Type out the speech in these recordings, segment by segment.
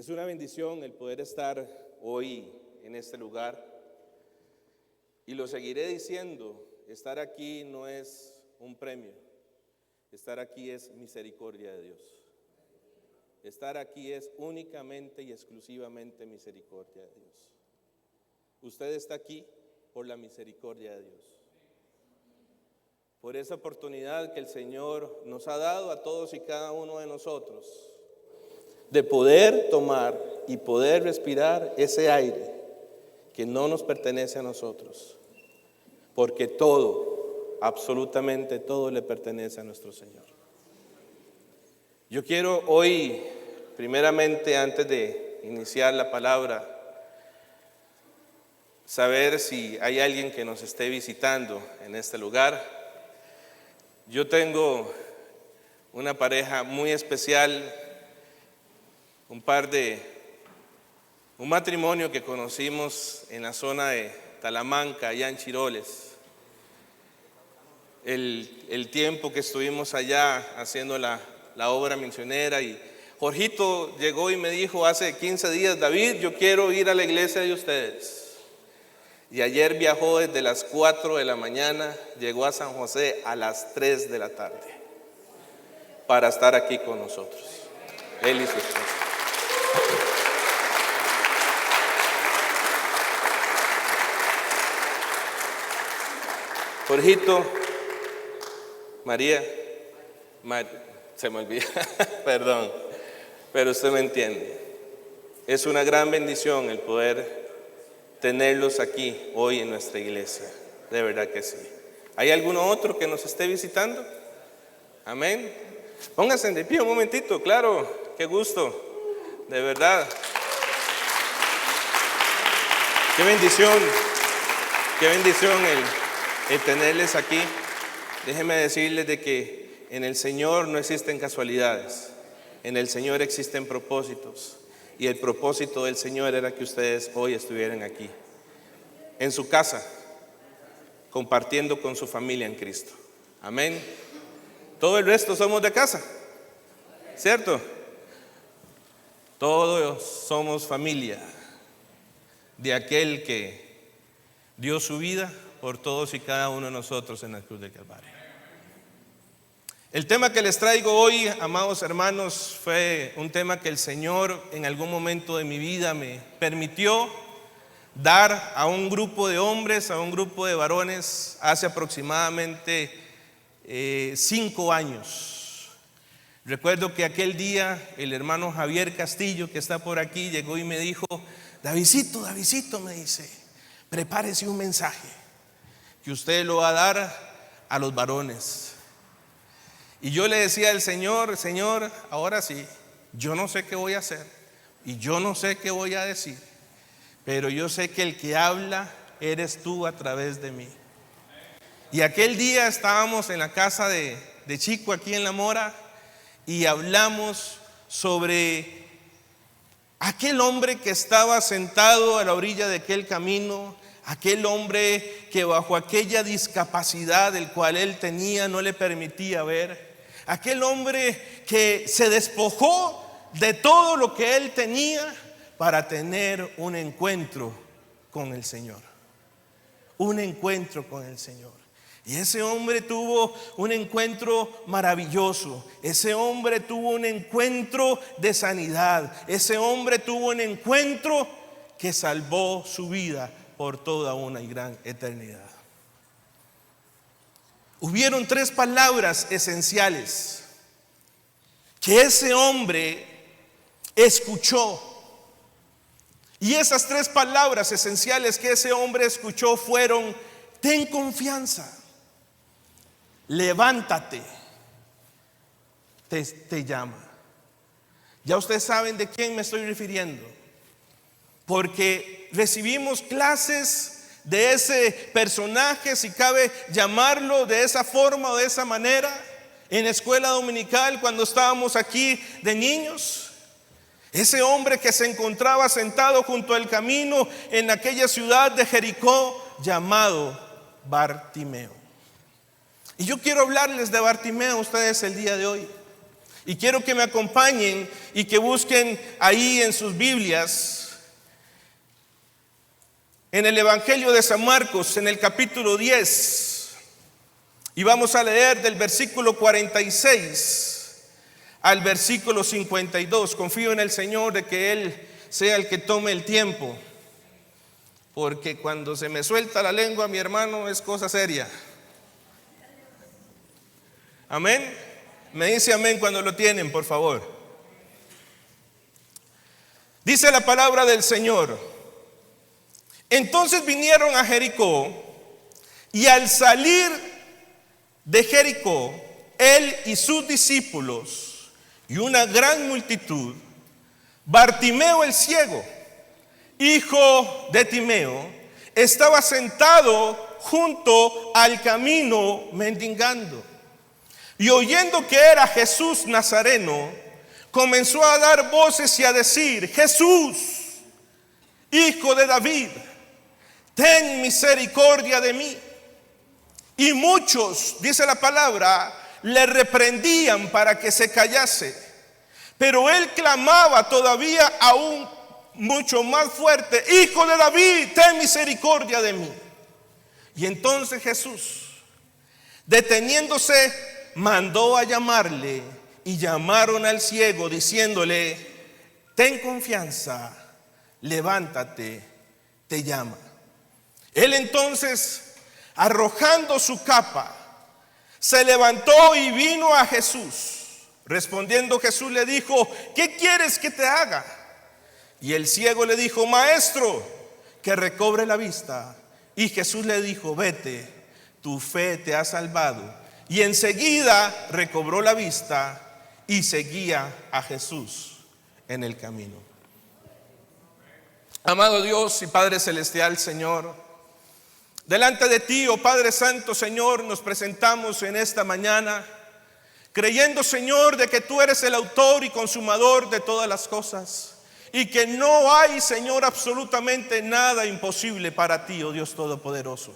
Es una bendición el poder estar hoy en este lugar. Y lo seguiré diciendo, estar aquí no es un premio. Estar aquí es misericordia de Dios. Estar aquí es únicamente y exclusivamente misericordia de Dios. Usted está aquí por la misericordia de Dios. Por esa oportunidad que el Señor nos ha dado a todos y cada uno de nosotros de poder tomar y poder respirar ese aire que no nos pertenece a nosotros, porque todo, absolutamente todo le pertenece a nuestro Señor. Yo quiero hoy, primeramente, antes de iniciar la palabra, saber si hay alguien que nos esté visitando en este lugar. Yo tengo una pareja muy especial, un matrimonio que conocimos en la zona de Talamanca, allá en Chiroles. El tiempo que estuvimos allá haciendo la obra misionera, y Jorgito llegó y me dijo hace 15 días: David, yo quiero ir a la iglesia de ustedes. Y ayer viajó desde las 4 de la mañana, llegó a San José a las 3 de la tarde para estar aquí con nosotros, él y su esposa. Jorgito, María, se me olvida, perdón, pero usted me entiende. Es una gran bendición el poder tenerlos aquí hoy en nuestra iglesia, de verdad que sí. ¿Hay alguno otro que nos esté visitando? Amén. Pónganse de pie un momentito, claro, qué gusto, de verdad. Qué bendición el tenerles aquí. Déjenme decirles de que en el Señor no existen casualidades, en el Señor existen propósitos. Y el propósito del Señor era que ustedes hoy estuvieran aquí, en su casa, compartiendo con su familia en Cristo. Amén. Todo el resto somos de casa, ¿cierto? Todos somos familia de aquel que dio su vida por todos y cada uno de nosotros en la cruz del Calvario. El tema que les traigo hoy, amados hermanos, fue un tema que el Señor en algún momento de mi vida me permitió dar a un grupo de hombres, a un grupo de varones, hace aproximadamente 5 años. Recuerdo que aquel día el hermano Javier Castillo, que está por aquí, llegó y me dijo: Davidcito, me dice, prepárese un mensaje que usted lo va a dar a los varones. Y yo le decía al Señor: Señor, ahora sí, yo no sé qué voy a hacer y yo no sé qué voy a decir, pero yo sé que el que habla eres tú a través de mí. Y aquel día estábamos en la casa de Chico aquí en La Mora y hablamos sobre aquel hombre que estaba sentado a la orilla de aquel camino, aquel hombre que bajo aquella discapacidad del cual él tenía no le permitía ver, aquel hombre que se despojó de todo lo que él tenía para tener un encuentro con el Señor. Un encuentro con el Señor. Y ese hombre tuvo un encuentro maravilloso. Ese hombre tuvo un encuentro de sanidad. Ese hombre tuvo un encuentro que salvó su vida por toda una y gran eternidad. Hubieron 3 palabras esenciales que ese hombre escuchó. Y esas 3 palabras esenciales que ese hombre escuchó fueron: ten confianza, levántate, te llama. Ya ustedes saben de quién me estoy refiriendo, porque recibimos clases de ese personaje, si cabe llamarlo de esa forma o de esa manera, en la escuela dominical cuando estábamos aquí de niños. Ese hombre que se encontraba sentado junto al camino en aquella ciudad de Jericó llamado Bartimeo. Y yo quiero hablarles de Bartimeo a ustedes el día de hoy. Y quiero que me acompañen y que busquen ahí en sus Biblias, en el Evangelio de San Marcos, en el capítulo 10. Y vamos a leer del versículo 46 al versículo 52. Confío en el Señor de que Él sea el que tome el tiempo, porque cuando se me suelta la lengua, mi hermano, es cosa seria. Amén. Me dice amén cuando lo tienen, por favor. Dice la palabra del Señor: entonces vinieron a Jericó, y al salir de Jericó, él y sus discípulos y una gran multitud, Bartimeo el ciego, hijo de Timeo, estaba sentado junto al camino mendigando. Y oyendo que era Jesús Nazareno, comenzó a dar voces y a decir: Jesús, hijo de David, ten misericordia de mí. Y muchos, dice la palabra, le reprendían para que se callase. Pero él clamaba todavía aún mucho más fuerte: Hijo de David, ten misericordia de mí. Y entonces Jesús, deteniéndose, mandó a llamarle, y llamaron al ciego diciéndole: ten confianza, levántate, te llama. Él entonces, arrojando su capa, se levantó y vino a Jesús. Respondiendo Jesús le dijo: ¿qué quieres que te haga? Y el ciego le dijo: Maestro, que recobre la vista. Y Jesús le dijo: vete, tu fe te ha salvado. Y enseguida recobró la vista y seguía a Jesús en el camino. Amado Dios y Padre Celestial, Señor, delante de ti, oh Padre Santo, Señor, nos presentamos en esta mañana, creyendo, Señor, de que tú eres el autor y consumador de todas las cosas, y que no hay, Señor, absolutamente nada imposible para ti, oh Dios Todopoderoso.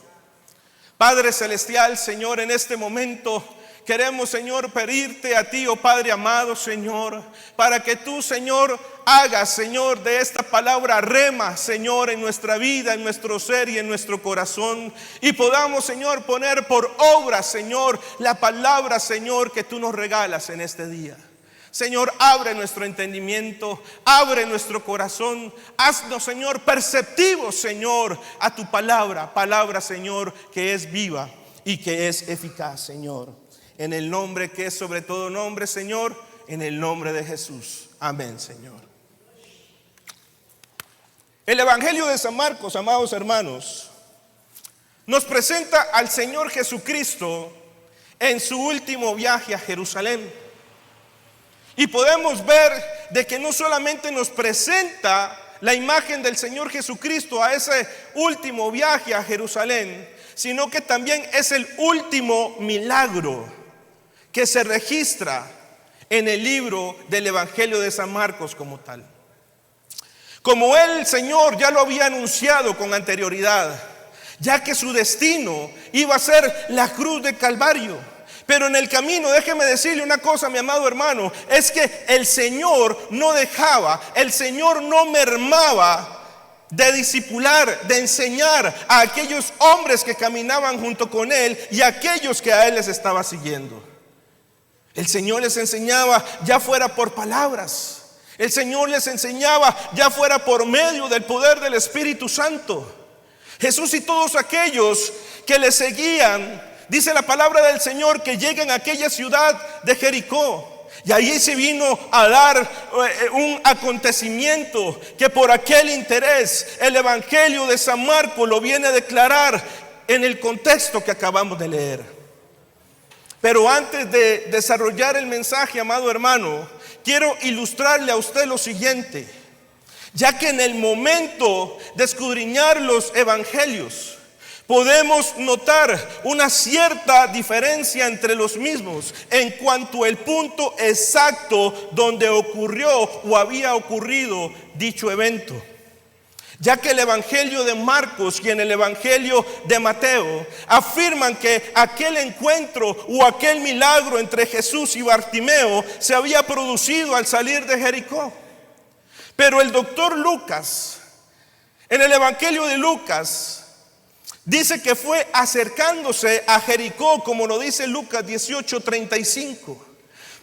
Padre Celestial, Señor, en este momento queremos, Señor, pedirte a ti, oh Padre amado, Señor, para que tú, Señor, hagas, Señor, de esta palabra rema, Señor, en nuestra vida, en nuestro ser y en nuestro corazón, y podamos, Señor, poner por obra, Señor, la palabra, Señor, que tú nos regalas en este día. Señor, abre nuestro entendimiento, abre nuestro corazón, haznos, Señor, perceptivos, Señor, a tu palabra, palabra, Señor, que es viva y que es eficaz, Señor. En el nombre que es sobre todo nombre, Señor, en el nombre de Jesús. Amén, Señor. El Evangelio de San Marcos, amados hermanos, nos presenta al Señor Jesucristo en su último viaje a Jerusalén. Y podemos ver de que no solamente nos presenta la imagen del Señor Jesucristo a ese último viaje a Jerusalén, sino que también es el último milagro que se registra en el libro del Evangelio de San Marcos como tal. Como el Señor ya lo había anunciado con anterioridad, ya que su destino iba a ser la cruz de Calvario. Pero en el camino, déjeme decirle una cosa, mi amado hermano, es que el Señor no dejaba, el Señor no mermaba de discipular, de enseñar a aquellos hombres que caminaban junto con Él y a aquellos que a Él les estaba siguiendo. El Señor les enseñaba, ya fuera por palabras, el Señor les enseñaba, ya fuera por medio del poder del Espíritu Santo. Jesús y todos aquellos que le seguían, dice la palabra del Señor, que llegan a aquella ciudad de Jericó. Y allí se vino a dar un acontecimiento que por aquel interés el Evangelio de San Marcos lo viene a declarar en el contexto que acabamos de leer. Pero antes de desarrollar el mensaje, amado hermano, quiero ilustrarle a usted lo siguiente. Ya que en el momento de escudriñar los evangelios podemos notar una cierta diferencia entre los mismos en cuanto al punto exacto donde ocurrió o había ocurrido dicho evento. ya que el Evangelio de Marcos y en el Evangelio de Mateo afirman que aquel encuentro o aquel milagro entre Jesús y Bartimeo se había producido al salir de Jericó. Pero el doctor Lucas, en el Evangelio de Lucas, dice que fue acercándose a Jericó, como lo dice Lucas 18:35.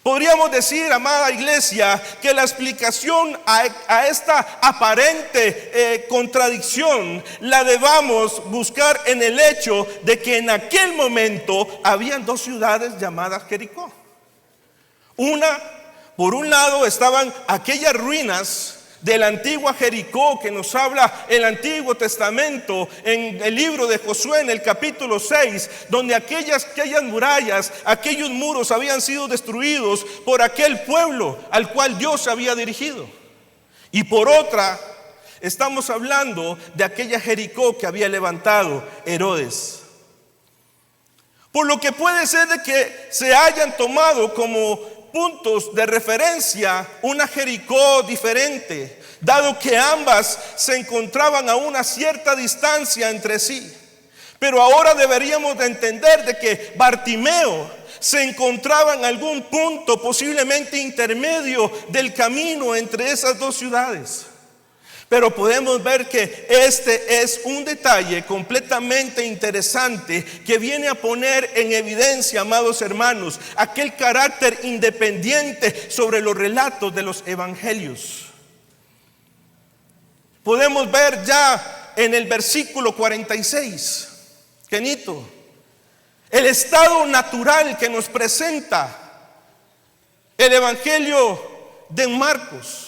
Podríamos decir, amada iglesia, que la explicación a esta aparente contradicción la debamos buscar en el hecho de que en aquel momento habían dos ciudades llamadas Jericó. Por un lado estaban aquellas ruinas de la antigua Jericó que nos habla el Antiguo Testamento en el libro de Josué en el capítulo 6, donde aquellas murallas, aquellos muros habían sido destruidos por aquel pueblo al cual Dios había dirigido. Y por otra, estamos hablando de aquella Jericó que había levantado Herodes. Por lo que puede ser de que se hayan tomado como puntos de referencia una Jericó diferente, dado que ambas se encontraban a una cierta distancia entre sí. Pero ahora deberíamos de entender de que Bartimeo se encontraba en algún punto posiblemente intermedio del camino entre esas dos ciudades. Pero podemos ver que este es un detalle completamente interesante que viene a poner en evidencia, amados hermanos, aquel carácter independiente sobre los relatos de los evangelios. Podemos ver ya en el versículo 46, Kenito, el estado natural que nos presenta el evangelio de Marcos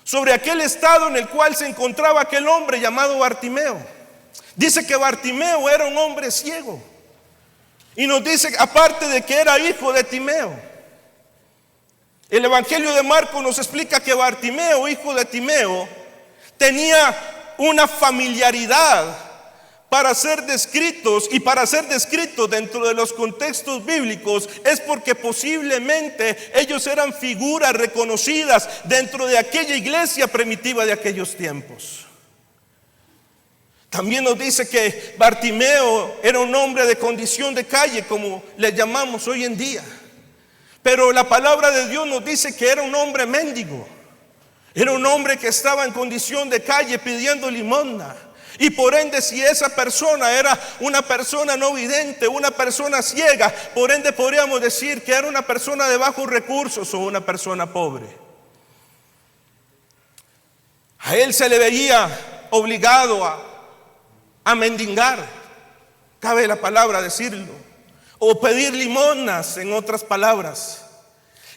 sobre aquel estado en el cual se encontraba aquel hombre llamado Bartimeo. Dice que Bartimeo era un hombre ciego. Y nos dice, aparte de que era hijo de Timeo. El Evangelio de Marcos nos explica que Bartimeo, hijo de Timeo, tenía una familiaridad para ser descritos, y para ser descritos dentro de los contextos bíblicos es porque posiblemente ellos eran figuras reconocidas dentro de aquella iglesia primitiva de aquellos tiempos. También nos dice que Bartimeo era un hombre de condición de calle, como le llamamos hoy en día. Pero la palabra de Dios nos dice que era un hombre mendigo. Era un hombre que estaba en condición de calle pidiendo limosna. Y por ende, si esa persona era una persona no vidente, una persona ciega, por ende podríamos decir que era una persona de bajos recursos o una persona pobre. A él se le veía obligado a mendigar, cabe la palabra decirlo, o pedir limosnas, en otras palabras.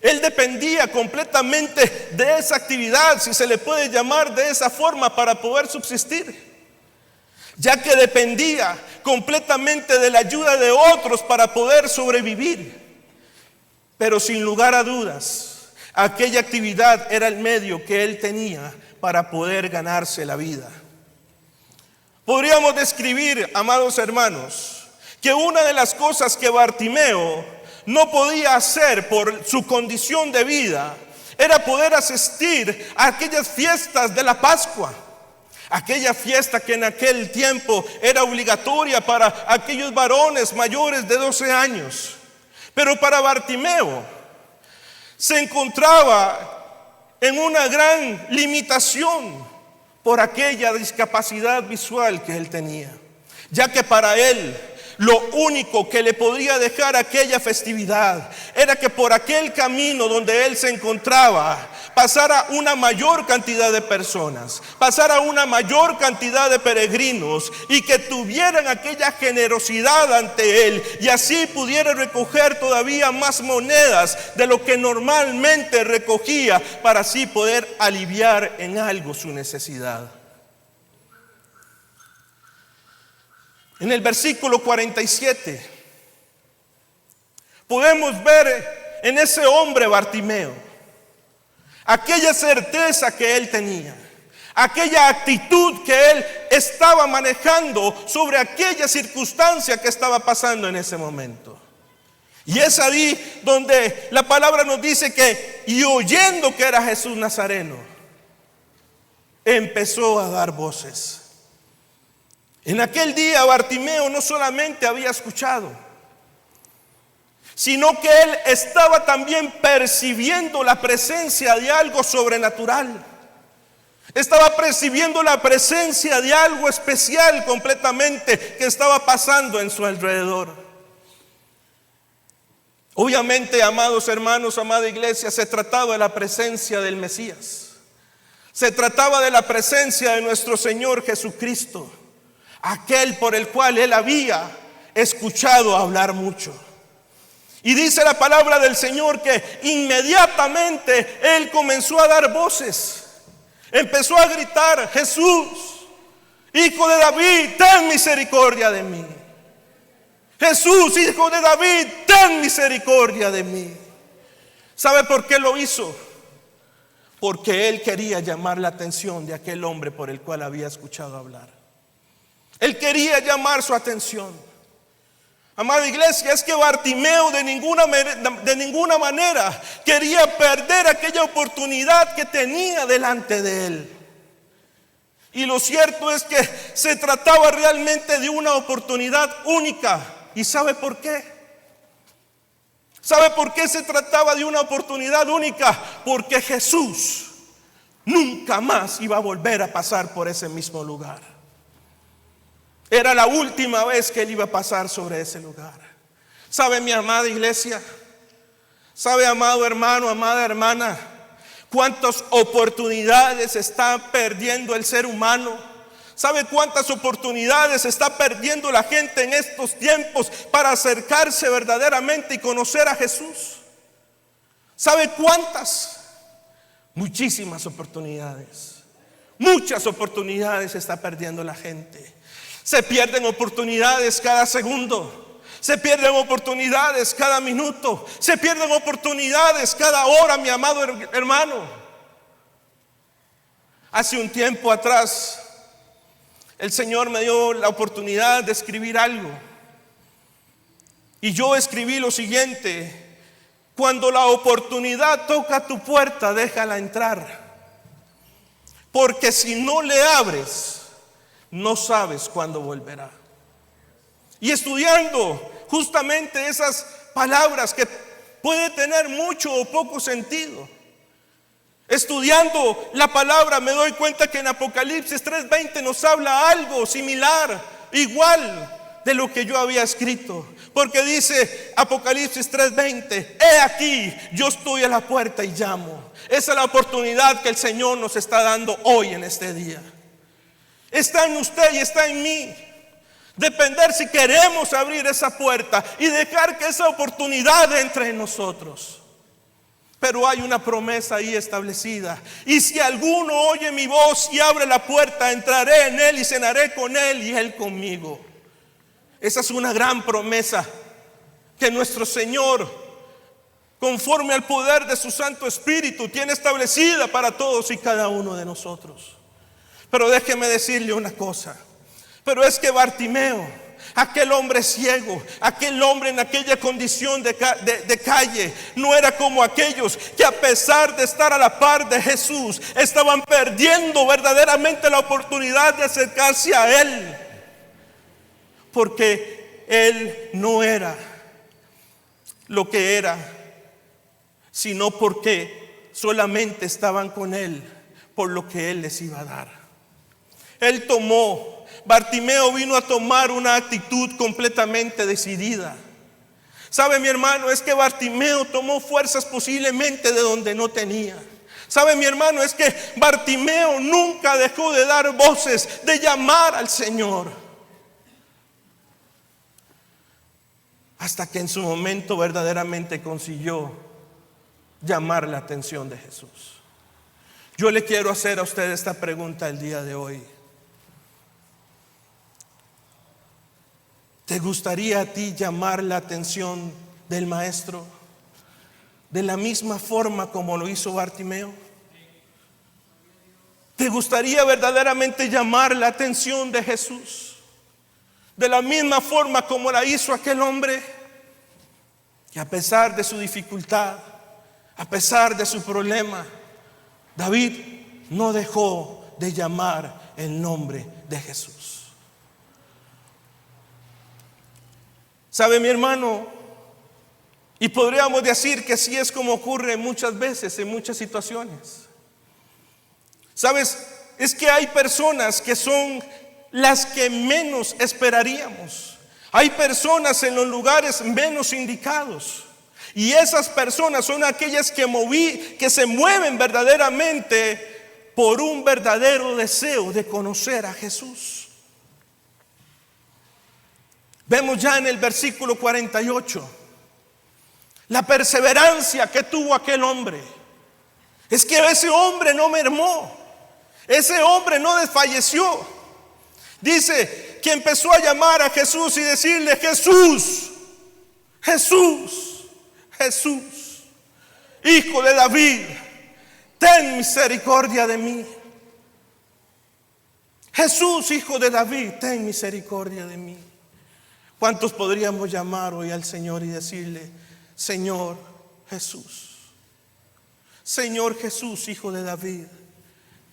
Él dependía completamente de esa actividad, si se le puede llamar de esa forma, para poder subsistir, ya que dependía completamente de la ayuda de otros para poder sobrevivir. Pero sin lugar a dudas, aquella actividad era el medio que él tenía para poder ganarse la vida. Podríamos describir, amados hermanos, que una de las cosas que Bartimeo no podía hacer por su condición de vida era poder asistir a aquellas fiestas de la Pascua. Aquella fiesta que en aquel tiempo era obligatoria para aquellos varones mayores de 12 años. Pero para Bartimeo se encontraba en una gran limitación por aquella discapacidad visual que él tenía, ya que para él lo único que le podría dejar aquella festividad era que por aquel camino donde él se encontraba pasara una mayor cantidad de personas, pasara una mayor cantidad de peregrinos, y que tuvieran aquella generosidad ante él, y así pudiera recoger todavía más monedas de lo que normalmente recogía, para así poder aliviar en algo su necesidad. En el versículo 47 podemos ver en ese hombre Bartimeo aquella certeza que él tenía, aquella actitud que él estaba manejando sobre aquella circunstancia que estaba pasando en ese momento. Y es ahí donde la palabra nos dice que, y oyendo que era Jesús Nazareno, empezó a dar voces. En aquel día Bartimeo no solamente había escuchado, sino que él estaba también percibiendo la presencia de algo sobrenatural. Estaba percibiendo la presencia de algo especial completamente que estaba pasando en su alrededor. Obviamente, amados hermanos, amada iglesia, se trataba de la presencia del Mesías. Se trataba de la presencia de nuestro Señor Jesucristo, aquel por el cual él había escuchado hablar mucho. Y dice la palabra del Señor que inmediatamente él comenzó a dar voces. Empezó a gritar: Jesús, Hijo de David, ten misericordia de mí. Jesús, Hijo de David, ten misericordia de mí. ¿Sabe por qué lo hizo? Porque él quería llamar la atención de aquel hombre por el cual había escuchado hablar. Él quería llamar su atención. Amada iglesia, es que Bartimeo de ninguna manera quería perder aquella oportunidad que tenía delante de él. Y lo cierto es que se trataba realmente de una oportunidad única. ¿Y sabe por qué? ¿Sabe por qué se trataba de una oportunidad única? Porque Jesús nunca más iba a volver a pasar por ese mismo lugar. Era la última vez que él iba a pasar sobre ese lugar. ¿Sabe, mi amada iglesia? ¿Sabe, amado hermano, amada hermana, cuántas oportunidades está perdiendo el ser humano? ¿Sabe cuántas oportunidades está perdiendo la gente en estos tiempos para acercarse verdaderamente y conocer a Jesús? ¿Sabe cuántas? Muchísimas oportunidades. Muchas oportunidades está perdiendo la gente. Se pierden oportunidades cada segundo. Se pierden oportunidades cada minuto. Se pierden oportunidades cada hora, mi amado hermano. Hace un tiempo atrás, el Señor me dio la oportunidad de escribir algo. Y yo escribí lo siguiente: cuando la oportunidad toca tu puerta, déjala entrar. Porque si no le abres, no sabes cuándo volverá. Y estudiando justamente esas palabras que puede tener mucho o poco sentido, estudiando la palabra, me doy cuenta que en Apocalipsis 3:20 nos habla algo similar, igual de lo que yo había escrito. Porque dice Apocalipsis 3:20: he aquí, yo estoy a la puerta y llamo. Esa es la oportunidad que el Señor nos está dando hoy en este día. Está en usted y está en mí. Depender si queremos abrir esa puerta y dejar que esa oportunidad entre en nosotros. Pero hay una promesa ahí establecida: y si alguno oye mi voz y abre la puerta, entraré en él y cenaré con él y él conmigo. Esa es una gran promesa que nuestro Señor, conforme al poder de su Santo Espíritu, tiene establecida para todos y cada uno de nosotros. Pero déjeme decirle una cosa: pero es que Bartimeo, aquel hombre ciego, aquel hombre en aquella condición de calle, no era como aquellos que, a pesar de estar a la par de Jesús, estaban perdiendo verdaderamente la oportunidad de acercarse a Él. Porque Él no era lo que era, sino porque solamente estaban con Él por lo que Él les iba a dar. Bartimeo vino a tomar una actitud completamente decidida. ¿Sabe, mi hermano? Es que Bartimeo tomó fuerzas posiblemente de donde no tenía. ¿Sabe, mi hermano? Es que Bartimeo nunca dejó de dar voces, de llamar al Señor, hasta que en su momento verdaderamente consiguió llamar la atención de Jesús. Yo le quiero hacer a usted esta pregunta el día de hoy: ¿te gustaría a ti llamar la atención del Maestro de la misma forma como lo hizo Bartimeo? ¿Te gustaría verdaderamente llamar la atención de Jesús de la misma forma como la hizo aquel hombre, que a pesar de su dificultad, a pesar de su problema, David no dejó de llamar el nombre de Jesús. ¿Sabe, mi hermano? Y podríamos decir que así es como ocurre muchas veces, en muchas situaciones. ¿Sabes? Es que hay personas que son las que menos esperaríamos. Hay personas en los lugares menos indicados. Y esas personas son aquellas que se mueven verdaderamente por un verdadero deseo de conocer a Jesús. Vemos ya en el versículo 48 la perseverancia que tuvo aquel hombre. Es que ese hombre no mermó, ese hombre no desfalleció. Dice que empezó a llamar a Jesús y decirle: Jesús, Jesús, Jesús, Hijo de David, ten misericordia de mí. Jesús, Hijo de David, ten misericordia de mí. ¿Cuántos podríamos llamar hoy al Señor y decirle: Señor Jesús, Señor Jesús, Hijo de David,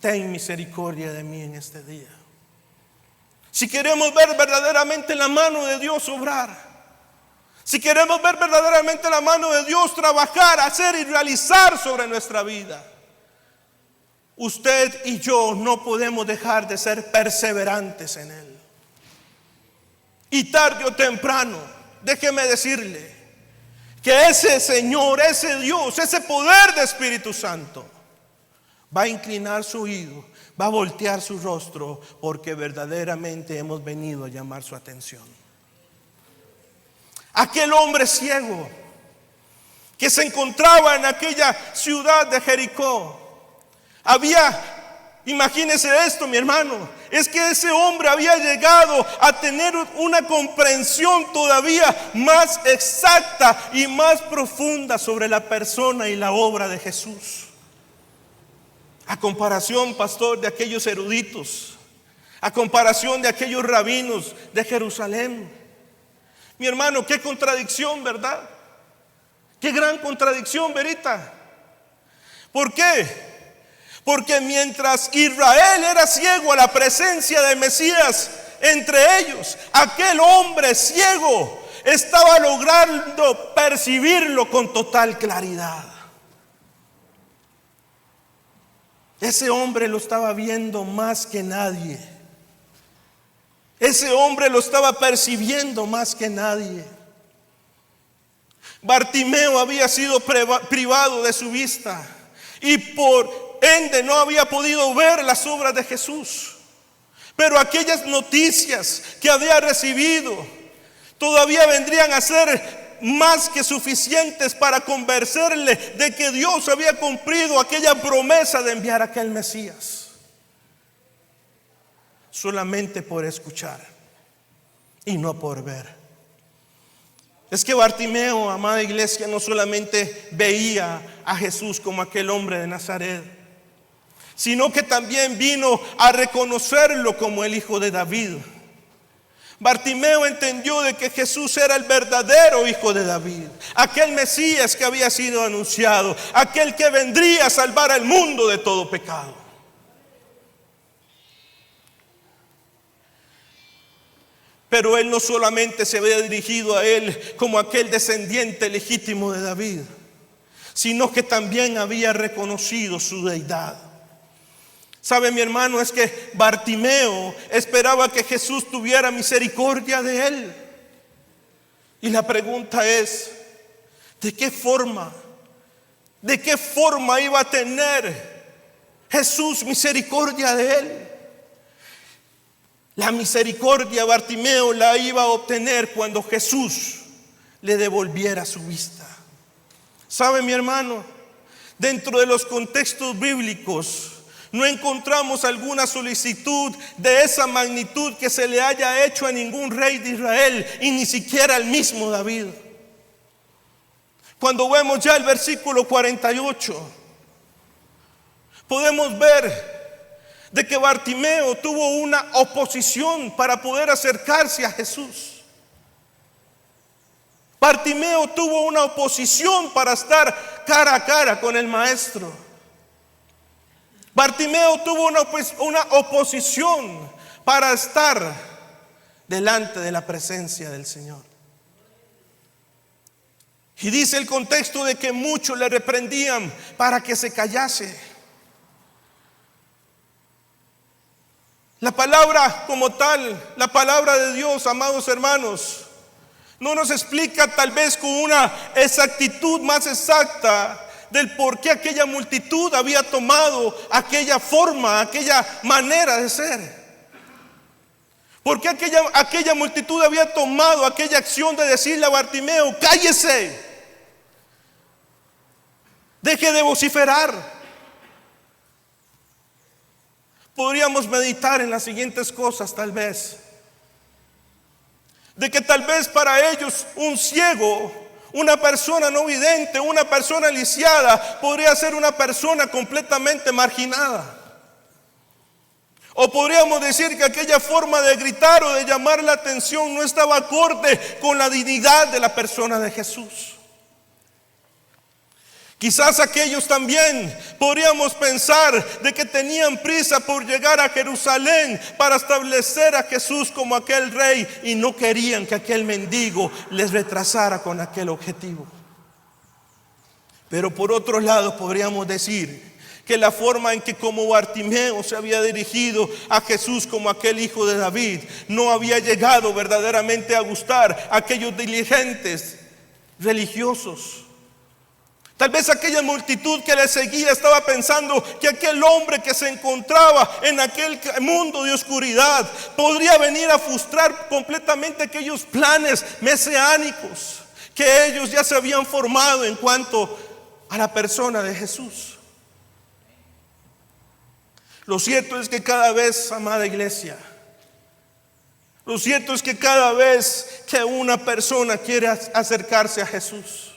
ten misericordia de mí en este día? Si queremos ver verdaderamente la mano de Dios obrar, si queremos ver verdaderamente la mano de Dios trabajar, hacer y realizar sobre nuestra vida, usted y yo no podemos dejar de ser perseverantes en Él. Y tarde o temprano, déjeme decirle que ese Señor, ese Dios, ese poder de Espíritu Santo va a inclinar su oído, va a voltear su rostro, porque verdaderamente hemos venido a llamar su atención. Aquel hombre ciego que se encontraba en aquella ciudad de Jericó, imagínese esto, mi hermano, es que ese hombre había llegado a tener una comprensión todavía más exacta y más profunda sobre la persona y la obra de Jesús. A comparación, pastor, de aquellos eruditos, a comparación de aquellos rabinos de Jerusalén. Mi hermano, qué contradicción, ¿verdad? Qué gran contradicción, verita. ¿Por qué? Porque mientras Israel era ciego a la presencia del Mesías entre ellos, aquel hombre ciego estaba logrando percibirlo con total claridad. Ese hombre lo estaba viendo más que nadie. Ese hombre lo estaba percibiendo más que nadie. Bartimeo había sido privado de su vista y por ende no había podido ver las obras de Jesús. Pero aquellas noticias que había recibido todavía vendrían a ser más que suficientes para convencerle de que Dios había cumplido aquella promesa de enviar a aquel Mesías. Solamente por escuchar y no por ver. Es que Bartimeo, amada iglesia, no solamente veía a Jesús como aquel hombre de Nazaret, sino que también vino a reconocerlo como el Hijo de David. Bartimeo entendió de que Jesús era el verdadero Hijo de David, aquel Mesías que había sido anunciado, aquel que vendría a salvar al mundo de todo pecado. Pero él no solamente se había dirigido a él como aquel descendiente legítimo de David, sino que también había reconocido su deidad. ¿Sabe, mi hermano? Es que Bartimeo esperaba que Jesús tuviera misericordia de él. Y la pregunta es, ¿de qué forma iba a tener Jesús misericordia de él? La misericordia Bartimeo la iba a obtener cuando Jesús le devolviera su vista. ¿Sabe, mi hermano? Dentro de los contextos bíblicos no encontramos alguna solicitud de esa magnitud que se le haya hecho a ningún rey de Israel, y ni siquiera al mismo David. Cuando vemos ya el versículo 48, podemos ver de que Bartimeo tuvo una oposición para poder acercarse a Jesús. Bartimeo tuvo una oposición para estar cara a cara con el Maestro. Bartimeo tuvo una oposición para estar delante de la presencia del Señor. Y dice el contexto de que muchos le reprendían para que se callase. La palabra como tal, la palabra de Dios, amados hermanos, no nos explica tal vez con una exactitud más exacta del por qué aquella multitud había tomado aquella forma, aquella manera de ser. ¿Por qué aquella multitud había tomado aquella acción de decirle a Bartimeo: cállese, deje de vociferar? Podríamos meditar en las siguientes cosas tal vez. De que tal vez para ellos un ciego, una persona no vidente, una persona lisiada, podría ser una persona completamente marginada. O podríamos decir que aquella forma de gritar o de llamar la atención no estaba acorde con la dignidad de la persona de Jesús. Quizás aquellos también podríamos pensar de que tenían prisa por llegar a Jerusalén para establecer a Jesús como aquel rey y no querían que aquel mendigo les retrasara con aquel objetivo. Pero por otro lado podríamos decir que la forma en que como Bartimeo se había dirigido a Jesús como aquel hijo de David no había llegado verdaderamente a gustar a aquellos diligentes religiosos. Tal vez aquella multitud que le seguía estaba pensando que aquel hombre que se encontraba en aquel mundo de oscuridad podría venir a frustrar completamente aquellos planes mesiánicos que ellos ya se habían formado en cuanto a la persona de Jesús. Lo cierto es que cada vez, amada iglesia, lo cierto es que cada vez que una persona quiere acercarse a Jesús,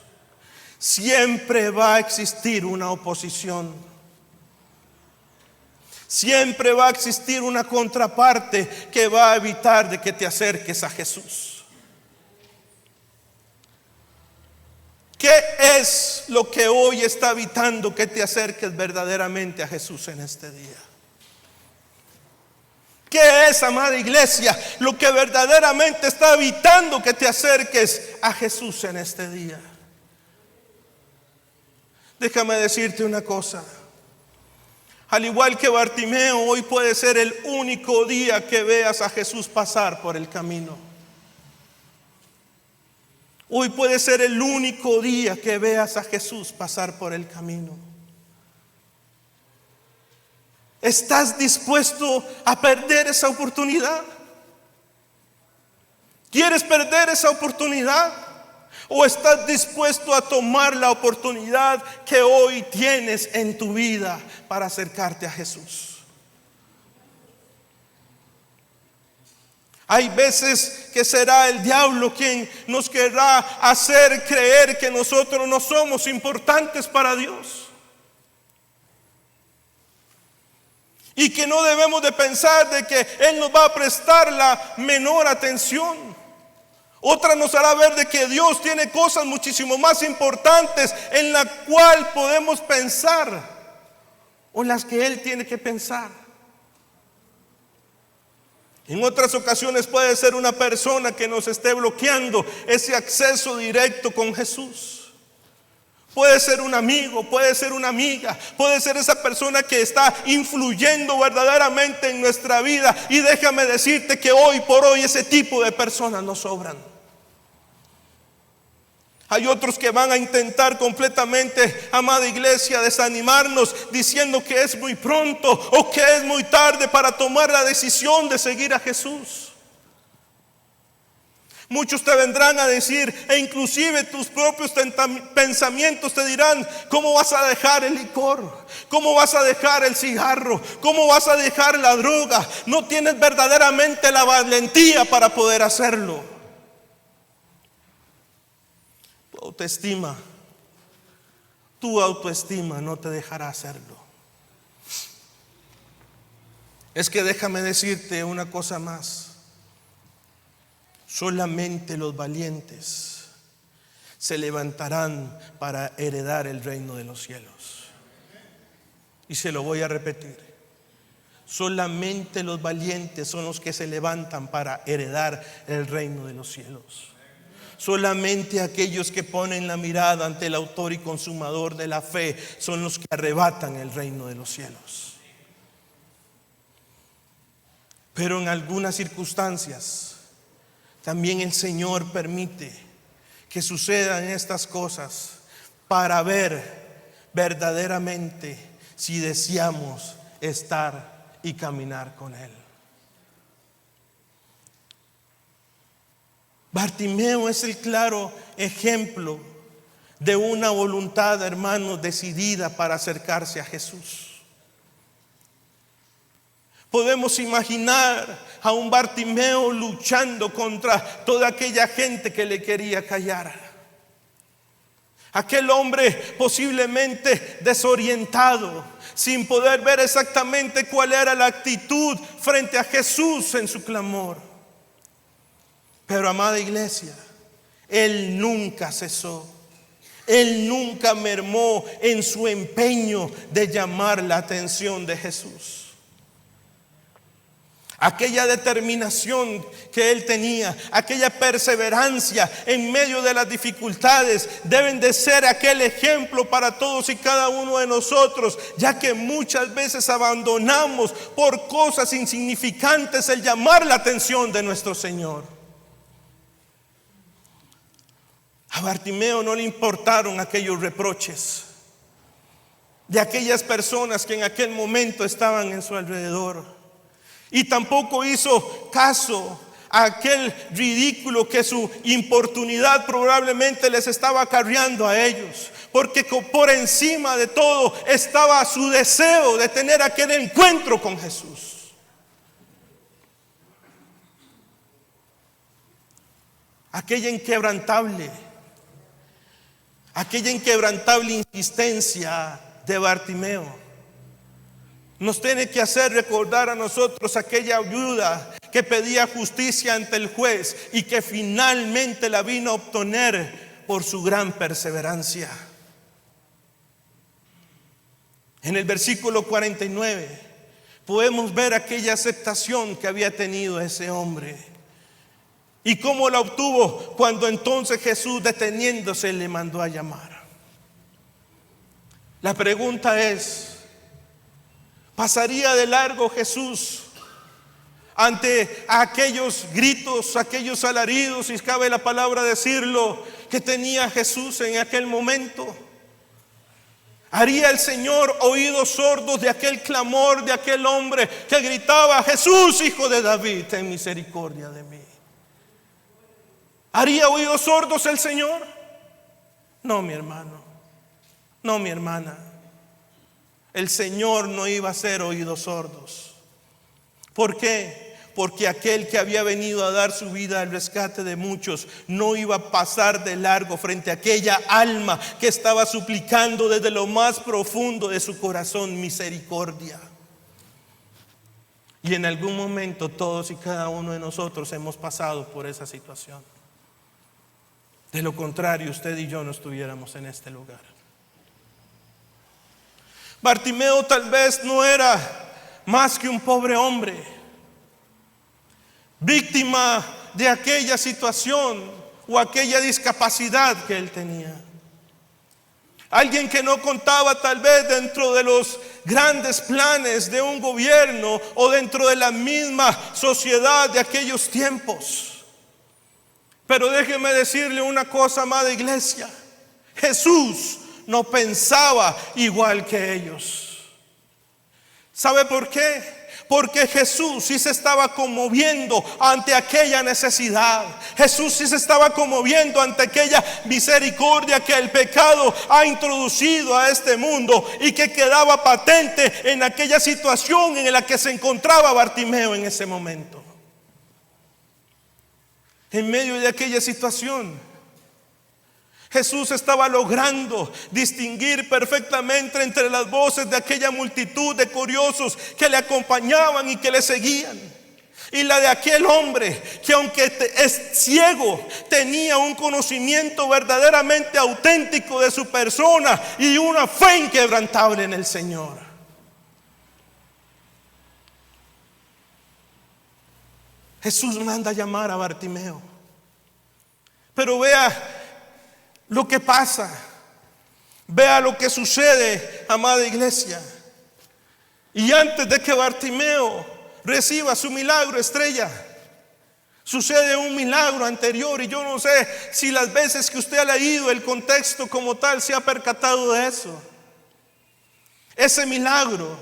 siempre va a existir una oposición. Siempre va a existir una contraparte que va a evitar de que te acerques a Jesús. ¿Qué es lo que hoy está evitando que te acerques verdaderamente a Jesús en este día? ¿Qué es, amada iglesia, lo que verdaderamente está evitando que te acerques a Jesús en este día? Déjame decirte una cosa. Al igual que Bartimeo, hoy puede ser el único día que veas a Jesús pasar por el camino. Hoy puede ser el único día que veas a Jesús pasar por el camino. ¿Estás dispuesto a perder esa oportunidad? ¿Quieres perder esa oportunidad? ¿O estás dispuesto a tomar la oportunidad que hoy tienes en tu vida para acercarte a Jesús? Hay veces que será el diablo quien nos querrá hacer creer que nosotros no somos importantes para Dios. Y que no debemos de pensar de que Él nos va a prestar la menor atención. Otra nos hará ver de que Dios tiene cosas muchísimo más importantes en la cual podemos pensar o en las que Él tiene que pensar. En otras ocasiones puede ser una persona que nos esté bloqueando ese acceso directo con Jesús. Puede ser un amigo, puede ser una amiga, puede ser esa persona que está influyendo verdaderamente en nuestra vida. Y déjame decirte que hoy por hoy ese tipo de personas no sobran. Hay otros que van a intentar completamente, amada iglesia, desanimarnos diciendo que es muy pronto o que es muy tarde para tomar la decisión de seguir a Jesús. Muchos te vendrán a decir, e inclusive tus propios pensamientos te dirán: ¿cómo vas a dejar el licor? ¿Cómo vas a dejar el cigarro? ¿Cómo vas a dejar la droga? No tienes verdaderamente la valentía para poder hacerlo. Tu autoestima no te dejará hacerlo. Es que déjame decirte una cosa más. Solamente los valientes se levantarán para heredar el reino de los cielos. Y se lo voy a repetir. Solamente los valientes son los que se levantan para heredar el reino de los cielos. Solamente aquellos que ponen la mirada ante el autor y consumador de la fe son los que arrebatan el reino de los cielos. Pero en algunas circunstancias también el Señor permite que sucedan estas cosas para ver verdaderamente si deseamos estar y caminar con Él. Bartimeo es el claro ejemplo de una voluntad, hermanos, decidida para acercarse a Jesús. Podemos imaginar a un Bartimeo luchando contra toda aquella gente que le quería callar. Aquel hombre posiblemente desorientado, sin poder ver exactamente cuál era la actitud frente a Jesús en su clamor. Pero amada iglesia, él nunca cesó. Él nunca mermó en su empeño de llamar la atención de Jesús. Aquella determinación que él tenía, aquella perseverancia en medio de las dificultades, deben de ser aquel ejemplo para todos y cada uno de nosotros, ya que muchas veces abandonamos por cosas insignificantes el llamar la atención de nuestro Señor. A Bartimeo no le importaron aquellos reproches de aquellas personas que en aquel momento estaban en su alrededor. Y tampoco hizo caso a aquel ridículo que su importunidad probablemente les estaba acarreando a ellos. Porque por encima de todo estaba su deseo de tener aquel encuentro con Jesús. Aquella inquebrantable insistencia de Bartimeo nos tiene que hacer recordar a nosotros aquella viuda que pedía justicia ante el juez y que finalmente la vino a obtener por su gran perseverancia. En el versículo 49 podemos ver aquella aceptación que había tenido ese hombre y cómo la obtuvo cuando entonces Jesús, deteniéndose, le mandó a llamar. La pregunta es: ¿pasaría de largo Jesús ante aquellos gritos, aquellos alaridos, si cabe la palabra decirlo, que tenía Jesús en aquel momento? ¿Haría el Señor oídos sordos de aquel clamor de aquel hombre que gritaba: Jesús, hijo de David, ten misericordia de mí? ¿Haría oídos sordos el Señor? No, mi hermano, no, mi hermana. El Señor no iba a hacer oídos sordos. ¿Por qué? Porque aquel que había venido a dar su vida al rescate de muchos no iba a pasar de largo frente a aquella alma que estaba suplicando desde lo más profundo de su corazón misericordia. Y en algún momento todos y cada uno de nosotros hemos pasado por esa situación. De lo contrario, usted y yo no estuviéramos en este lugar. Bartimeo tal vez no era más que un pobre hombre, víctima de aquella situación o aquella discapacidad que él tenía. Alguien que no contaba tal vez dentro de los grandes planes de un gobierno o dentro de la misma sociedad de aquellos tiempos. Pero déjeme decirle una cosa, amada iglesia: Jesús no pensaba igual que ellos. ¿Sabe por qué? Porque Jesús sí se estaba conmoviendo ante aquella necesidad. Jesús sí se estaba conmoviendo ante aquella misericordia que el pecado ha introducido a este mundo y que quedaba patente en aquella situación en la que se encontraba Bartimeo en ese momento. En medio de aquella situación, Jesús estaba logrando distinguir perfectamente entre las voces de aquella multitud de curiosos que le acompañaban y que le seguían, y la de aquel hombre que, aunque es ciego, tenía un conocimiento verdaderamente auténtico de su persona y una fe inquebrantable en el Señor. Jesús manda a llamar a Bartimeo. Pero vea lo que pasa. Vea lo que sucede, amada iglesia. Y antes de que Bartimeo reciba su milagro estrella, sucede un milagro anterior. Y yo no sé si las veces que usted ha leído el contexto como tal se ha percatado de eso. Ese milagro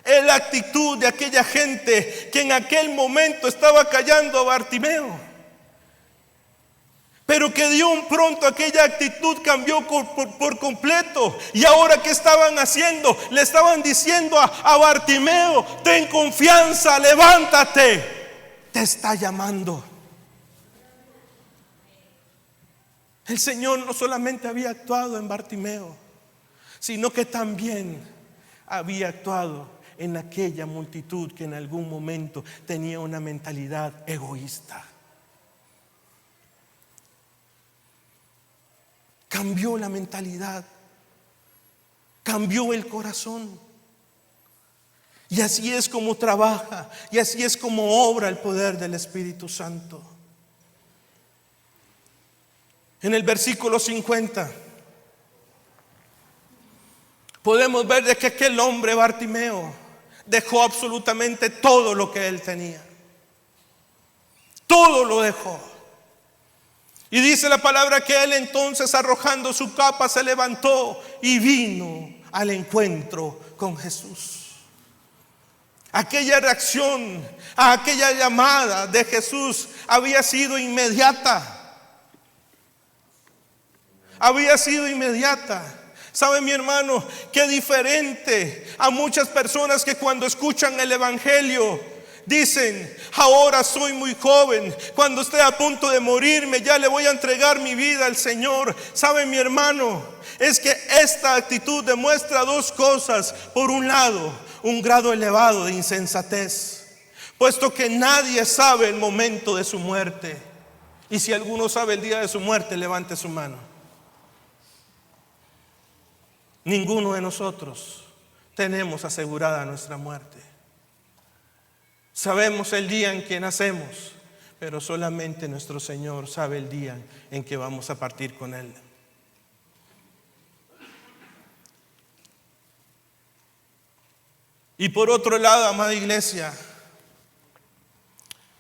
es la actitud de aquella gente que en aquel momento estaba callando a Bartimeo, pero que de un pronto aquella actitud cambió por completo. Y ahora, ¿qué estaban haciendo? Le estaban diciendo a Bartimeo: ten confianza, levántate, te está llamando. El Señor no solamente había actuado en Bartimeo, sino que también había actuado en aquella multitud que en algún momento tenía una mentalidad egoísta. Cambió la mentalidad, cambió el corazón. Y así es como trabaja, y así es como obra el poder del Espíritu Santo. En el versículo 50 podemos ver de que aquel hombre Bartimeo dejó absolutamente todo lo que él tenía. Todo lo dejó. Y dice la palabra que él entonces, arrojando su capa, se levantó y vino al encuentro con Jesús. Aquella reacción a aquella llamada de Jesús había sido inmediata. Había sido inmediata. ¿Sabe, mi hermano, qué diferente a muchas personas que cuando escuchan el evangelio dicen: ahora soy muy joven, cuando esté a punto de morirme ya le voy a entregar mi vida al Señor? ¿Sabe, mi hermano? Es que esta actitud demuestra dos cosas. Por un lado, un grado elevado de insensatez, puesto que nadie sabe el momento de su muerte. Y si alguno sabe el día de su muerte, levante su mano. Ninguno de nosotros tenemos asegurada nuestra muerte. Sabemos el día en que nacemos, pero solamente nuestro Señor sabe el día en que vamos a partir con Él. Y por otro lado, amada iglesia,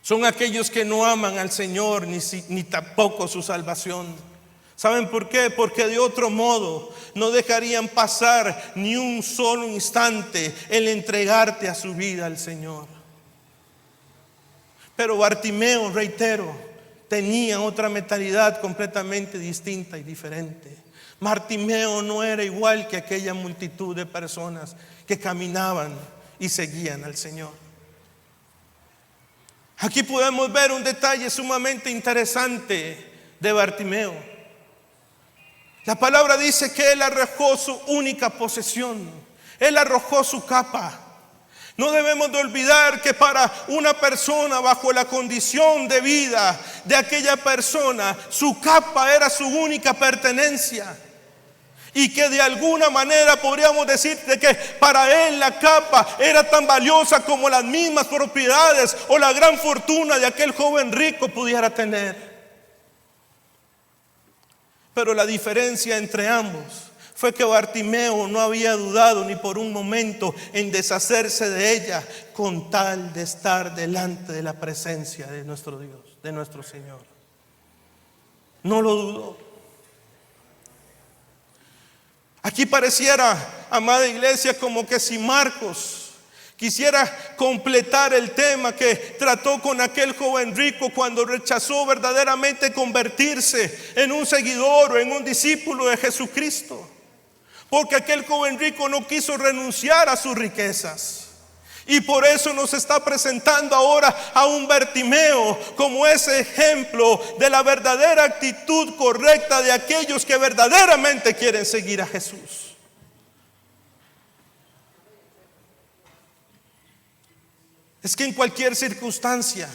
son aquellos que no aman al Señor ni tampoco su salvación. ¿Saben por qué? Porque de otro modo no dejarían pasar ni un solo instante el entregarte a su vida al Señor. Pero Bartimeo, reitero, tenía otra mentalidad completamente distinta y diferente. Bartimeo no era igual que aquella multitud de personas que caminaban y seguían al Señor. Aquí podemos ver un detalle sumamente interesante de Bartimeo. La palabra dice que él arrojó su única posesión. Él arrojó su capa. No debemos de olvidar que para una persona bajo la condición de vida de aquella persona, su capa era su única pertenencia. Y que de alguna manera podríamos decir de que para él la capa era tan valiosa como las mismas propiedades o la gran fortuna de aquel joven rico pudiera tener. Pero la diferencia entre ambos fue que Bartimeo no había dudado ni por un momento en deshacerse de ella, con tal de estar delante de la presencia de nuestro Dios, de nuestro Señor. No lo dudó. Aquí pareciera, amada iglesia, como que si Marcos quisiera completar el tema que trató con aquel joven rico cuando rechazó verdaderamente convertirse en un seguidor o en un discípulo de Jesucristo. Porque aquel joven rico no quiso renunciar a sus riquezas. Y por eso nos está presentando ahora a un Bartimeo como ese ejemplo de la verdadera actitud correcta de aquellos que verdaderamente quieren seguir a Jesús. Es que en cualquier circunstancia,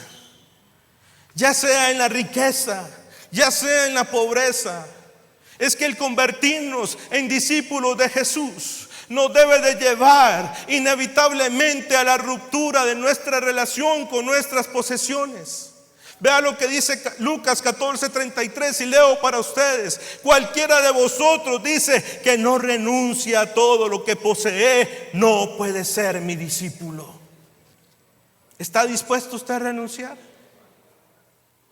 ya sea en la riqueza, ya sea en la pobreza, es que el convertirnos en discípulos de Jesús nos debe de llevar inevitablemente a la ruptura de nuestra relación con nuestras posesiones. Vea lo que dice Lucas 14:33 y leo para ustedes. Cualquiera de vosotros, dice, que no renuncia a todo lo que posee, no puede ser mi discípulo. ¿Está dispuesto usted a renunciar?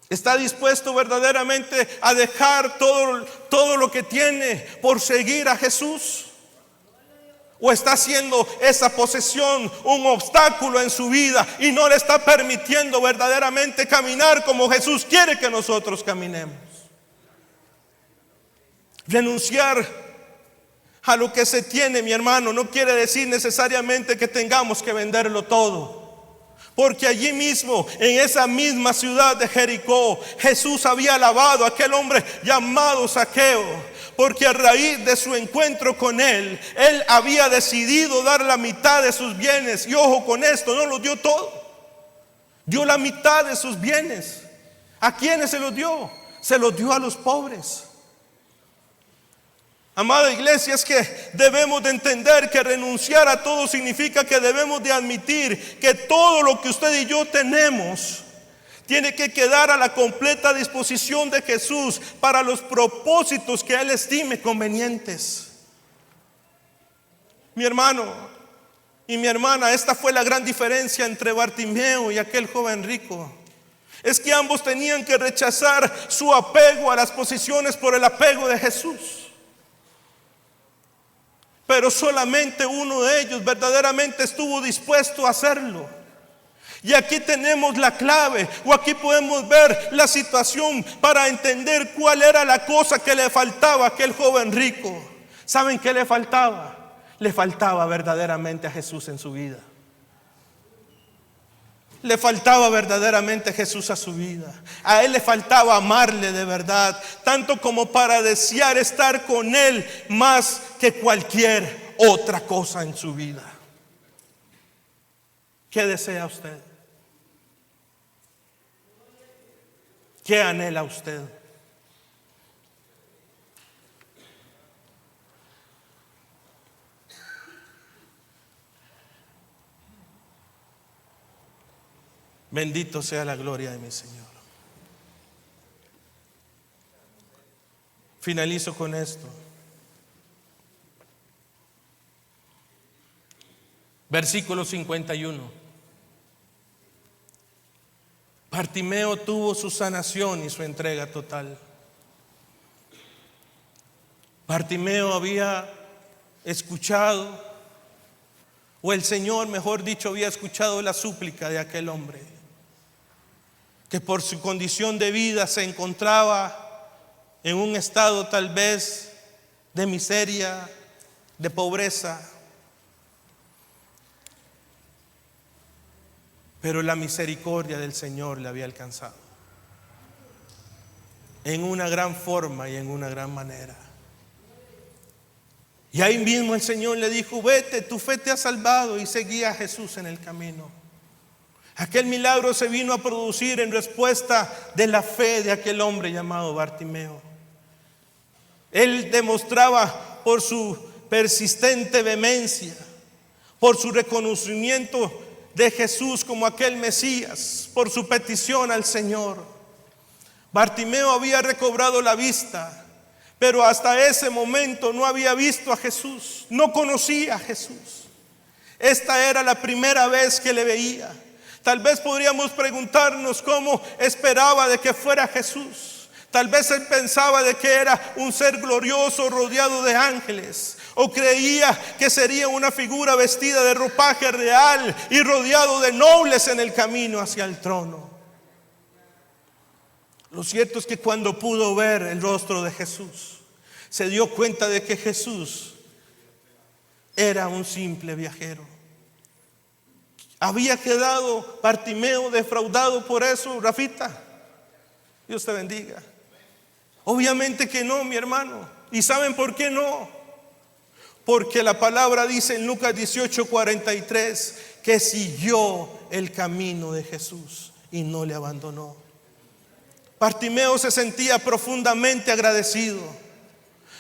¿Está dispuesto verdaderamente a dejar todo lo que tiene por seguir a Jesús? ¿O está haciendo esa posesión un obstáculo en su vida y no le está permitiendo verdaderamente caminar como Jesús quiere que nosotros caminemos? Renunciar a lo que se tiene, mi hermano, no quiere decir necesariamente que tengamos que venderlo todo. Porque allí mismo, en esa misma ciudad de Jericó, Jesús había alabado a aquel hombre llamado Zaqueo. Porque a raíz de su encuentro con él había decidido dar la mitad de sus bienes. Y ojo con esto, no lo dio todo. Dio la mitad de sus bienes. ¿A quiénes se los dio? Se los dio a los pobres. Amada iglesia, es que debemos de entender que renunciar a todo significa que debemos de admitir que todo lo que usted y yo tenemos tiene que quedar a la completa disposición de Jesús para los propósitos que Él estime convenientes. Mi hermano y mi hermana, esta fue la gran diferencia entre Bartimeo y aquel joven rico. Es que ambos tenían que rechazar su apego a las posesiones por el apego de Jesús. Pero solamente uno de ellos verdaderamente estuvo dispuesto a hacerlo. Y aquí tenemos la clave, o aquí podemos ver la situación para entender cuál era la cosa que le faltaba a aquel joven rico. ¿Saben qué le faltaba? Le faltaba verdaderamente a Jesús en su vida. Le faltaba verdaderamente a Jesús a su vida. A él le faltaba amarle de verdad, tanto como para desear estar con él más que cualquier otra cosa en su vida. ¿Qué desea usted? ¿Qué anhela usted? Bendito sea la gloria de mi Señor. Finalizo con esto. Versículo 51. Bartimeo tuvo su sanación y su entrega total. Bartimeo había escuchado, o el Señor, mejor dicho, había escuchado la súplica de aquel hombre, que por su condición de vida se encontraba en un estado tal vez de miseria, de pobreza. Pero la misericordia del Señor le había alcanzado en una gran forma y en una gran manera. Y ahí mismo el Señor le dijo: vete, tu fe te ha salvado, y seguía a Jesús en el camino. Aquel milagro se vino a producir en respuesta de la fe de aquel hombre llamado Bartimeo. Él demostraba por su persistente vehemencia, por su reconocimiento de Jesús como aquel Mesías, por su petición al Señor. Bartimeo había recobrado la vista, pero hasta ese momento no había visto a Jesús, no conocía a Jesús. Esta era la primera vez que le veía. Tal vez podríamos preguntarnos cómo esperaba de que fuera Jesús. Tal vez él pensaba de que era un ser glorioso rodeado de ángeles, o creía que sería una figura vestida de ropaje real y rodeado de nobles en el camino hacia el trono. Lo cierto es que cuando pudo ver el rostro de Jesús, se dio cuenta de que Jesús era un simple viajero. ¿Había quedado Bartimeo defraudado por eso, Rafita? Dios te bendiga. Obviamente que no, mi hermano. ¿Y saben por qué no? Porque la palabra dice en Lucas 18:43 que siguió el camino de Jesús y no le abandonó. Bartimeo se sentía profundamente agradecido.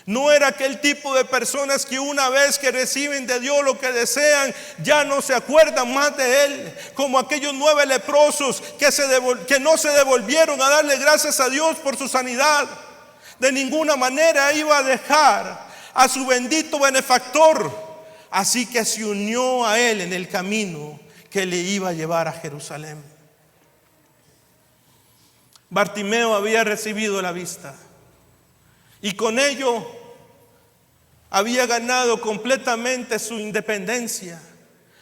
No era aquel tipo de personas que una vez que reciben de Dios lo que desean, ya no se acuerdan más de Él. Como aquellos 9 leprosos que no se devolvieron a darle gracias a Dios por su sanidad. De ninguna manera iba a dejar a su bendito benefactor. Así que se unió a Él en el camino que le iba a llevar a Jerusalén. Bartimeo había recibido la vista. Y con ello había ganado completamente su independencia.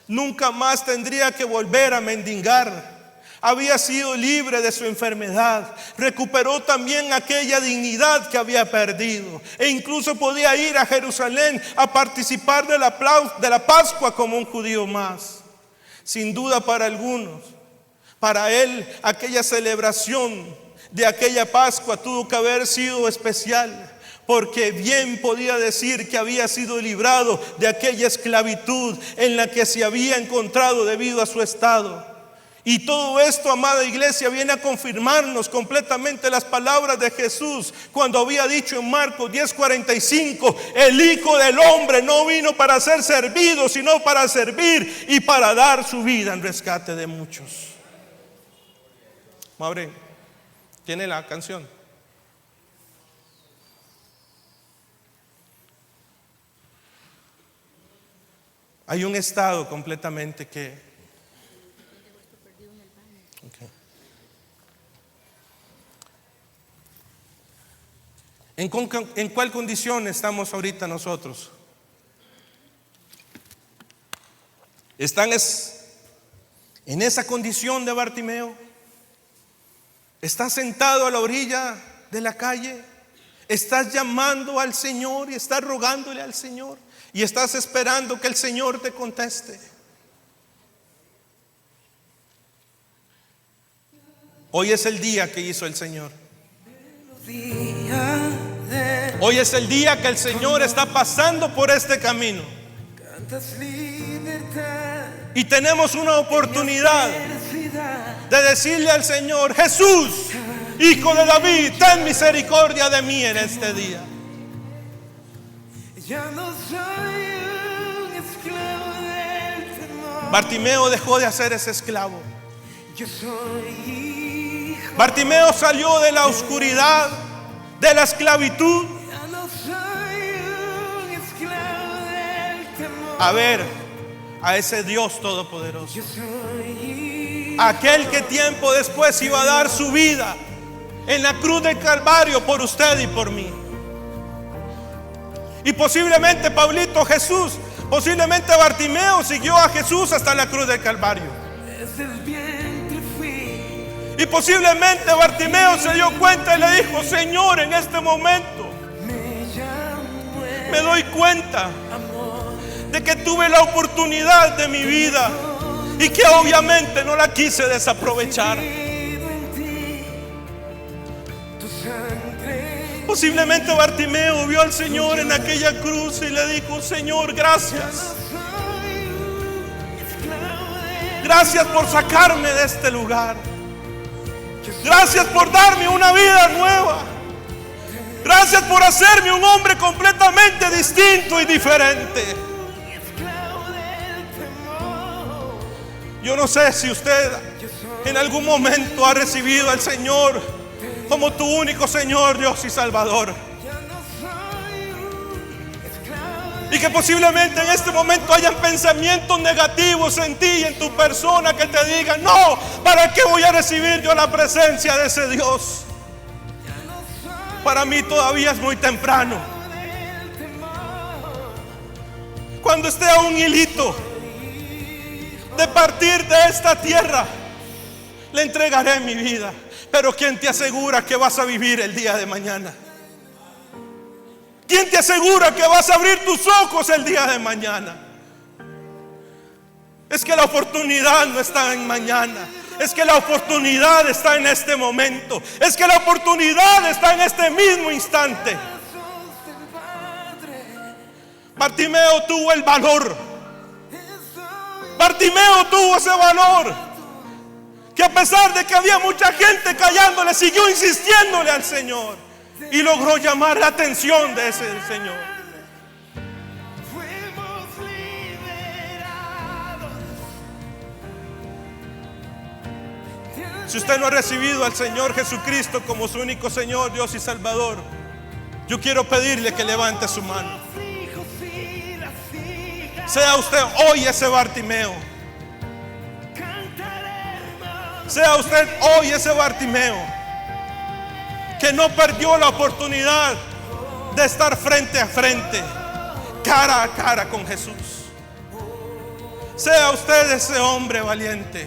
Nunca más tendría que volver a mendigar. Había sido libre de su enfermedad. Recuperó también aquella dignidad que había perdido. E incluso podía ir a Jerusalén a participar de la Pascua como un judío más. Sin duda para algunos, para él aquella celebración de aquella Pascua tuvo que haber sido especial. Porque bien podía decir que había sido librado de aquella esclavitud en la que se había encontrado debido a su estado. Y todo esto, amada iglesia, viene a confirmarnos completamente las palabras de Jesús cuando había dicho en Marcos 10:45: el Hijo del Hombre no vino para ser servido, sino para servir y para dar su vida en rescate de muchos. Maure, ¿tiene la canción? Hay un estado completamente que... Okay. ¿En cuál condición estamos ahorita nosotros? ¿Están en esa condición de Bartimeo? ¿Estás sentado a la orilla de la calle? ¿Estás llamando al Señor y estás rogándole al Señor? Y estás esperando que el Señor te conteste. Hoy es el día que hizo el Señor. Hoy es el día que el Señor está pasando por este camino. Y tenemos una oportunidad de decirle al Señor: Jesús, Hijo de David, ten misericordia de mí en este día. Ya no soy un esclavo del temor. Bartimeo dejó de ser ese esclavo. Yo soy hijo. Bartimeo salió de la oscuridad, de la esclavitud, ya no soy un esclavo del temor. A ver a ese Dios todopoderoso, yo soy aquel que tiempo después iba a dar su vida en la cruz del Calvario por usted y por mí. Y posiblemente Pablito, Jesús, posiblemente Bartimeo siguió a Jesús hasta la cruz del Calvario. Y posiblemente Bartimeo se dio cuenta y le dijo: Señor, en este momento me doy cuenta de que tuve la oportunidad de mi vida y que obviamente no la quise desaprovechar. Posiblemente Bartimeo vio al Señor en aquella cruz y le dijo: Señor, gracias. Gracias por sacarme de este lugar. Gracias por darme una vida nueva. Gracias por hacerme un hombre completamente distinto y diferente. Yo no sé si usted en algún momento ha recibido al Señor como tu único Señor, Dios y Salvador. Y que posiblemente en este momento hayan pensamientos negativos en ti y en tu persona que te digan: no, ¿para qué voy a recibir yo la presencia de ese Dios? Para mí todavía es muy temprano. Cuando esté a un hilito de partir de esta tierra, le entregaré mi vida. Pero ¿quién te asegura que vas a vivir el día de mañana? ¿Quién te asegura que vas a abrir tus ojos el día de mañana? Es que la oportunidad no está en mañana. Es que la oportunidad está en este momento. Es que la oportunidad está en este mismo instante. Bartimeo tuvo el valor. Bartimeo tuvo ese valor, que a pesar de que había mucha gente callándole, siguió insistiéndole al Señor. y logró llamar la atención de ese Señor. Fuimos liberados. Si usted no ha recibido al Señor Jesucristo como su único Señor, Dios y Salvador, yo quiero pedirle que levante su mano. Los hijos y las hijas Sea usted hoy ese Bartimeo. cantaremos. Sea usted hoy ese Bartimeo que no perdió la oportunidad de estar frente a frente, cara a cara con Jesús. Sea usted ese hombre valiente